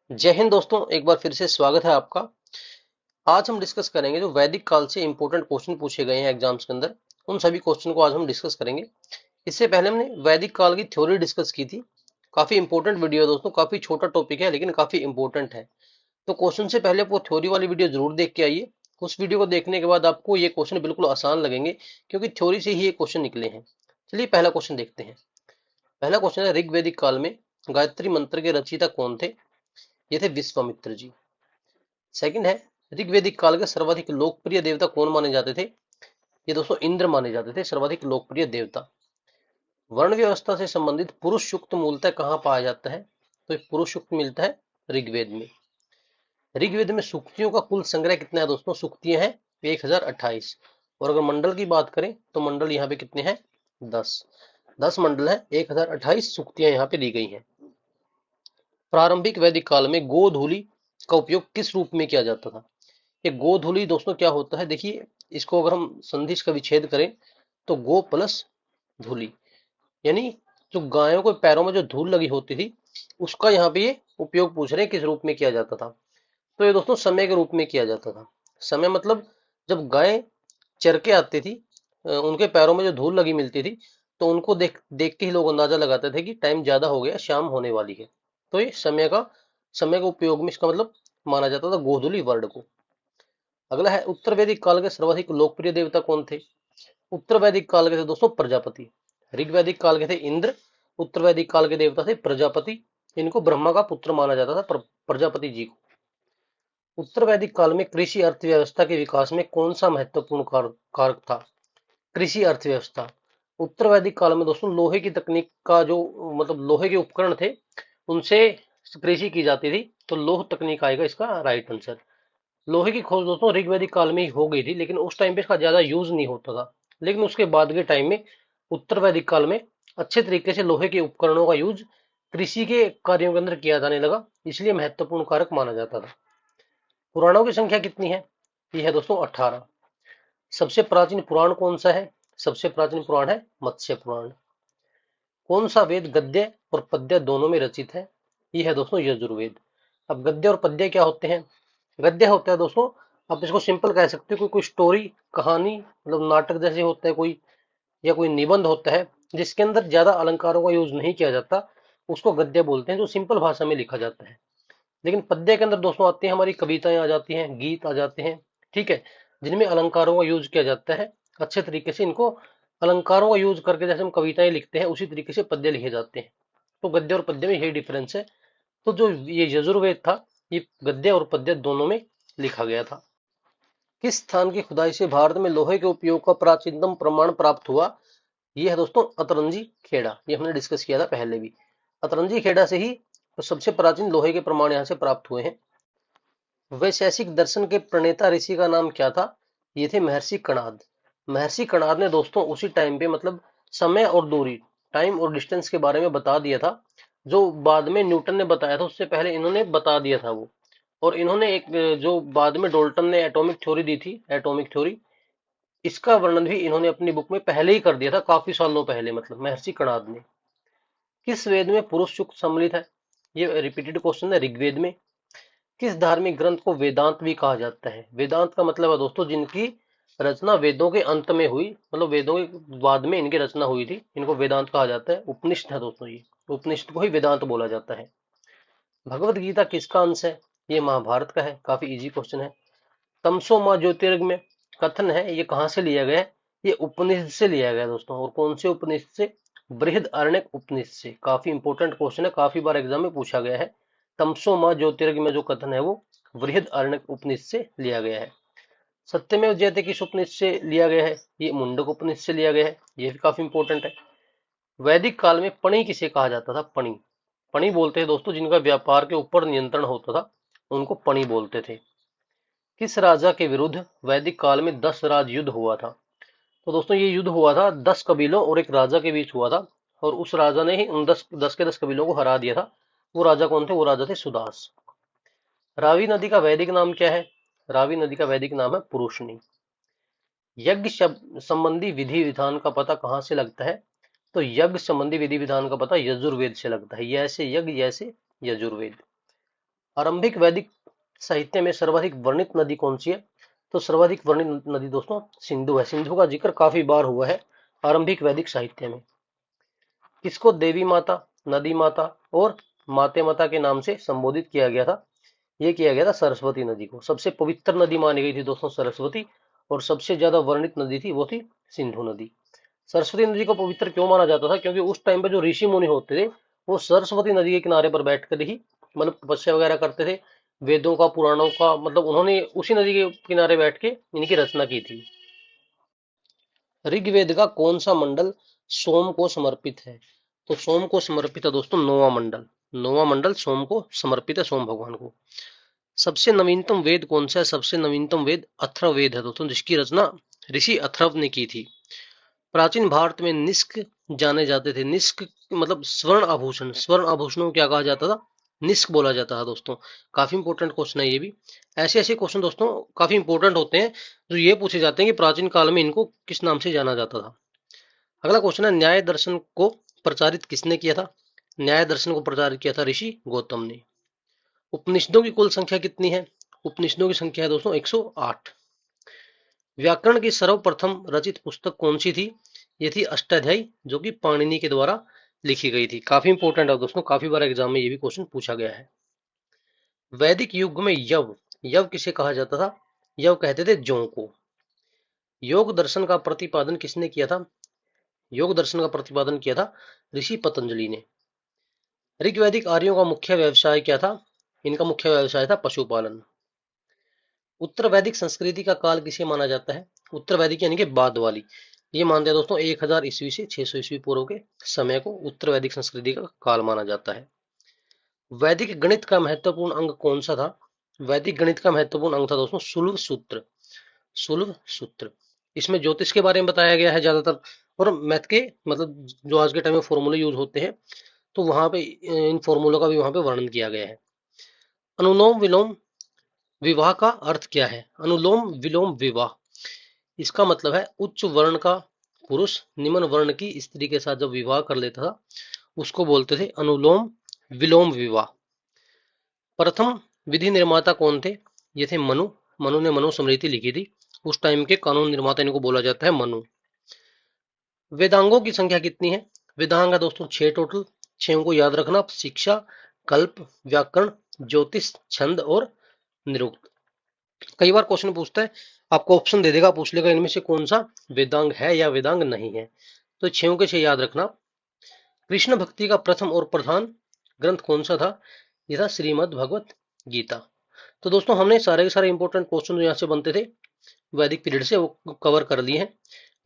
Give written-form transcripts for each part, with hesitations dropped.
जय हिंद दोस्तों, एक बार फिर से स्वागत है आपका। आज हम डिस्कस करेंगे जो वैदिक काल से इंपॉर्टेंट क्वेश्चन पूछे गए हैं एग्जाम्स के अंदर। उन सभी क्वेश्चन को आज हम डिस्कस करेंगे। इससे पहले हमने वैदिक काल की थ्योरी डिस्कस की थी। काफी इंपॉर्टेंट वीडियो है दोस्तों, काफी छोटा टॉपिक है लेकिन काफी इंपॉर्टेंट है। तो क्वेश्चन से पहले वो थ्योरी वाली वीडियो जरूर देख के आइए। उस वीडियो को देखने के बाद आपको ये क्वेश्चन बिल्कुल आसान लगेंगे, क्योंकि थ्योरी से ही ये क्वेश्चन निकले हैं। चलिए पहला क्वेश्चन देखते हैं। पहला क्वेश्चन है, ऋग्वैदिक काल में गायत्री मंत्र के रचयिता कौन थे? ये थे विश्वामित्र जी। सेकंड है, ऋग्वैदिक काल के सर्वाधिक लोकप्रिय देवता कौन माने जाते थे? ये दोस्तों इंद्र माने जाते थे सर्वाधिक लोकप्रिय देवता। वर्ण व्यवस्था से संबंधित पुरुष सूक्त मूलतः कहाँ पाया जाता है? तो ये पुरुष सूक्त मिलता है ऋग्वेद में। ऋग्वेद में सूक्तियों का कुल संग्रह कितना है दोस्तों? सूक्तियां हैं 1028। और अगर मंडल की बात करें तो मंडल यहाँ पे कितने हैं? 10। 10 मंडल है, 1028 सूक्तियां यहाँ पे दी गई हैं। प्रारंभिक वैदिक काल में गोधूलि का उपयोग किस रूप में किया जाता था? ये गोधूलि दोस्तों क्या होता है, देखिए इसको अगर हम संधिश का विच्छेद करें तो गो प्लस धूलि, यानी जो गायों के पैरों में जो धूल लगी होती थी उसका यहाँ पे ये उपयोग पूछ रहे हैं किस रूप में किया जाता था। तो ये दोस्तों समय के रूप में किया जाता था। समय मतलब जब गाय चर के आती थी, उनके पैरों में जो धूल लगी मिलती थी, तो उनको देख देख के ही लोग अंदाजा लगाते थे कि टाइम ज्यादा हो गया, शाम होने वाली है। तो ये समय का उपयोग में इसका मतलब माना जाता था गोधूली वर्ड को। अगला है, उत्तर वैदिक काल के सर्वाधिक लोकप्रिय देवता कौन थे? उत्तर वैदिक काल के थे दोस्तों प्रजापति। ऋग वैदिक काल के थे इंद्र, उत्तर वैदिक काल के देवता थे प्रजापति। इनको ब्रह्मा का पुत्र माना जाता था, प्रजापति जी को। उत्तर वैदिक काल में कृषि अर्थव्यवस्था के विकास में कौन सा महत्वपूर्ण कारक था? कृषि अर्थव्यवस्था। उत्तर वैदिक काल में दोस्तों लोहे की तकनीक का जो मतलब लोहे के उपकरण थे उनसे कृषि की जाती थी, तो लोह तकनीक आएगा इसका राइट आंसर। लोहे की खोज दोस्तों ऋग्वैदिक काल में ही हो गई थी, लेकिन उस टाइम पे इसका ज्यादा यूज नहीं होता था। लेकिन उसके बाद के टाइम में उत्तर वैदिक काल में अच्छे तरीके से लोहे के उपकरणों का यूज कृषि के कार्यों के अंदर किया जाने लगा, इसलिए महत्वपूर्ण कारक माना जाता था। पुराणों की संख्या कितनी है? यह है दोस्तों 18। सबसे प्राचीन पुराण कौन सा है? सबसे प्राचीन पुराण है मत्स्य पुराण। कौन सा वेद गद्य और पद्य दोनों में रचित है? यह है दोस्तों यजुर्वेद। अब गद्य और पद्य क्या होते हैं? गद्य होता है दोस्तों, आप इसको सिंपल कह सकते हो, कोई कोई स्टोरी कहानी मतलब नाटक जैसे होता है कोई, या कोई निबंध होता है जिसके अंदर ज्यादा अलंकारों का यूज नहीं किया जाता, उसको गद्य बोलते हैं, जो सिंपल भाषा में लिखा जाता है। लेकिन पद्य के अंदर दोस्तों आती हैं हमारी कविताएं आ जाती हैं, गीत आ जाते हैं, ठीक है, जिनमें अलंकारों का यूज किया जाता है अच्छे तरीके से। इनको अलंकारों का यूज करके जैसे हम कविताएं लिखते हैं उसी तरीके से पद्य लिखे जाते हैं। तो गद्य और पद्य में यही डिफरेंस है। तो जो ये यजुर्वेद था, ये गद्य और पद्य दोनों में लिखा गया था। किस स्थान की खुदाई से भारत में लोहे के उपयोग का प्राचीनतम प्रमाण प्राप्त हुआ? ये है दोस्तों अतरंजी खेड़ा। ये हमने डिस्कस किया था पहले भी। अतरंजी खेड़ा से ही सबसे प्राचीन लोहे के प्रमाण यहाँ से प्राप्त हुए हैं। वैशेषिक दर्शन के प्रणेता ऋषि का नाम क्या था? ये थे महर्षि कणाद। महर्षि कणाद ने दोस्तों उसी टाइम पे मतलब समय और दूरी, टाइम और डिस्टेंस के बारे में बता दिया था, जो बाद में न्यूटन ने बताया था उससे पहले इन्होंने बता दिया था वो। और इन्होंने एक जो बाद में डोल्टन ने एटॉमिक थ्योरी दी थी, एटॉमिक थ्योरी, इसका वर्णन भी इन्होंने अपनी बुक में पहले ही कर दिया था, काफी सालों पहले, मतलब महर्षि कणाद ने। किस वेद में पुरुष सूक्त सम्मिलित है? ये रिपीटेड क्वेश्चन है। ऋग्वेद में। किस धार्मिक ग्रंथ को वेदांत भी कहा जाता है? वेदांत का मतलब है दोस्तों जिनकी रचना वेदों के अंत में हुई, मतलब वेदों के बाद में इनकी रचना हुई थी, इनको वेदांत कहा जाता है। उपनिषद है दोस्तों ये, उपनिषद को ही वेदांत बोला जाता है। भगवत गीता किसका अंश है? ये महाभारत का है। काफी इजी क्वेश्चन है। तमसो माँ ज्योतिर्ग में कथन है, ये कहाँ से लिया गया है? ये उपनिषद से लिया गया दोस्तों। और कौन से उपनिषद से? बृहदारण्यक उपनिषद से। काफी इंपॉर्टेंट क्वेश्चन है, काफी बार एग्जाम में पूछा गया है। तमसो माँ ज्योतिर्ग में जो कथन है वो बृहदारण्यक उपनिषद से लिया गया है। सत्यमेव जयते किस उपनिषद से लिया गया है? ये मुंडक उपनिषद से लिया गया है। ये भी काफी इंपॉर्टेंट है। वैदिक काल में पणि किसे कहा जाता था? पणि, पणि बोलते हैं दोस्तों जिनका व्यापार के ऊपर नियंत्रण होता था, उनको पणि बोलते थे। किस राजा के विरुद्ध वैदिक काल में 10 राज युद्ध हुआ था? तो दोस्तों ये युद्ध हुआ था 10 कबीलों और एक राजा के बीच हुआ था, और उस राजा ने ही उन 10 कबीलों को हरा दिया था। वो राजा कौन थे? वो राजा थे सुदास। रावी नदी का वैदिक नाम क्या है? रावी नदी का वैदिक नाम है पुरुषनी। यज्ञ संबंधी विधि विधान का पता कहाँ से लगता है? तो यज्ञ संबंधी विधि विधान का पता यजुर्वेद से लगता है। यैसे यज्ञ, जैसे यजुर्वेद। आरंभिक वैदिक साहित्य में सर्वाधिक वर्णित नदी कौन सी है? तो सर्वाधिक वर्णित नदी दोस्तों सिंधु है। सिंधु का जिक्र काफी बार हुआ है आरंभिक वैदिक साहित्य में। किसको देवी माता, नदी माता और माते माता के नाम से संबोधित किया गया था? ये किया गया था सरस्वती नदी को। सबसे पवित्र नदी मानी गई थी दोस्तों सरस्वती, और सबसे ज्यादा वर्णित नदी थी वो थी सिंधु नदी। सरस्वती नदी को पवित्र क्यों माना जाता था? क्योंकि उस टाइम पे जो ऋषि मुनि होते थे वो सरस्वती नदी के किनारे पर बैठकर ही मतलब तपस्या वगैरह करते थे। वेदों का, पुराणों का, मतलब उन्होंने उसी नदी के किनारे बैठ के इनकी रचना की थी। ऋग्वेद का कौन सा मंडल सोम को समर्पित है? तो सोम को समर्पित है दोस्तों नौवां मंडल। नौवां मंडल सोम को समर्पित है, सोम भगवान को। सबसे नवीनतम वेद कौन सा है? सबसे नवीनतम वेद अथर्ववेद है दोस्तों, जिसकी रचना ऋषि अथर्व ने की थी। प्राचीन भारत में निष्क जाने जाते थे। निष्क मतलब स्वर्ण आभूषण। स्वर्ण आभूषणों को क्या कहा जाता था? निष्क बोला जाता था दोस्तों। काफी इंपॉर्टेंट क्वेश्चन है ये भी। ऐसे ऐसे क्वेश्चन दोस्तों काफी इंपॉर्टेंट होते हैं जो ये पूछे जाते हैं कि प्राचीन काल में इनको किस नाम से जाना जाता था। अगला क्वेश्चन है, न्याय दर्शन को प्रचारित किसने किया था? न्याय दर्शन को प्रचारित किया था ऋषि गौतम ने। उपनिषदों की कुल संख्या कितनी है? उपनिषदों की संख्या है दोस्तों 108। व्याकरण की सर्वप्रथम रचित पुस्तक कौन सी थी? ये थी अष्टाध्यायी, जो कि पाणिनि के द्वारा लिखी गई थी। काफी इंपॉर्टेंट है दोस्तों, काफी बार एग्जाम में ये भी क्वेश्चन पूछा गया है। वैदिक युग में यव, यव किसे कहा जाता था? यव कहते थे जौ को। योग दर्शन का प्रतिपादन किसने किया था? योग दर्शन का प्रतिपादन किया था ऋषि पतंजलि ने। ऋग्वैदिक आर्यों का मुख्य व्यवसाय क्या था? इनका मुख्य व्यवसाय था पशुपालन। उत्तर वैदिक संस्कृति का काल किसे माना जाता है? उत्तर वैदिक यानी कि बाद वाली। ये मानते हैं दोस्तों 1000 ईस्वी से 600 ईस्वी पूर्व के समय को उत्तर वैदिक संस्कृति का काल माना जाता है। वैदिक गणित का महत्वपूर्ण अंग कौन सा था? वैदिक गणित का महत्वपूर्ण अंग था दोस्तों सुलभ सूत्र। सुलभ सूत्र। इसमें ज्योतिष के बारे में बताया गया है ज्यादातर, और मैथ के मतलब जो आज के टाइम में फॉर्मूले यूज होते हैं, तो वहां पे इन फॉर्मूलों का भी वहां पे वर्णन किया गया है। अनुलोम विलोम विवाह का अर्थ क्या है? अनुलोम विलोम विवाह, इसका मतलब है उच्च वर्ण का पुरुष निम्न वर्ण की स्त्री के साथ जब विवाह कर लेता था उसको बोलते थे अनुलोम विलोम विवाह। प्रथम विधि निर्माता कौन थे? ये थे मनु। मनु ने मनुस्मृति लिखी थी। उस टाइम के कानून निर्माता इनको बोला जाता है मनु। वेदांगों की संख्या कितनी है? वेदांग है दोस्तों 6 टोटल। 6 को याद रखना, शिक्षा, कल्प, व्याकरण, ज्योतिष, छंद और निरुक्त। कई बार क्वेश्चन पूछता है, आपको ऑप्शन दे देगा, पूछ लेगा इनमें से कौन सा वेदांग है या वेदांग नहीं है। तो 6 के 6 याद रखना। कृष्ण भक्ति का प्रथम और प्रधान ग्रंथ कौन सा था? यह था श्रीमद् भगवत गीता। तो दोस्तों हमने सारे के सारे इंपॉर्टेंट क्वेश्चन जो यहाँ से बनते थे वैदिक पीरियड से वो कवर कर लिए हैं।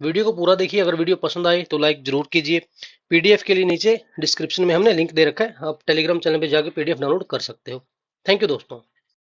वीडियो को पूरा देखिए। अगर वीडियो पसंद आए तो लाइक जरूर कीजिए। पीडीएफ के लिए नीचे डिस्क्रिप्शन में हमने लिंक दे रखा है, आप टेलीग्राम चैनल पे जाकर पीडीएफ डाउनलोड कर सकते हो। थैंक यू दोस्तों।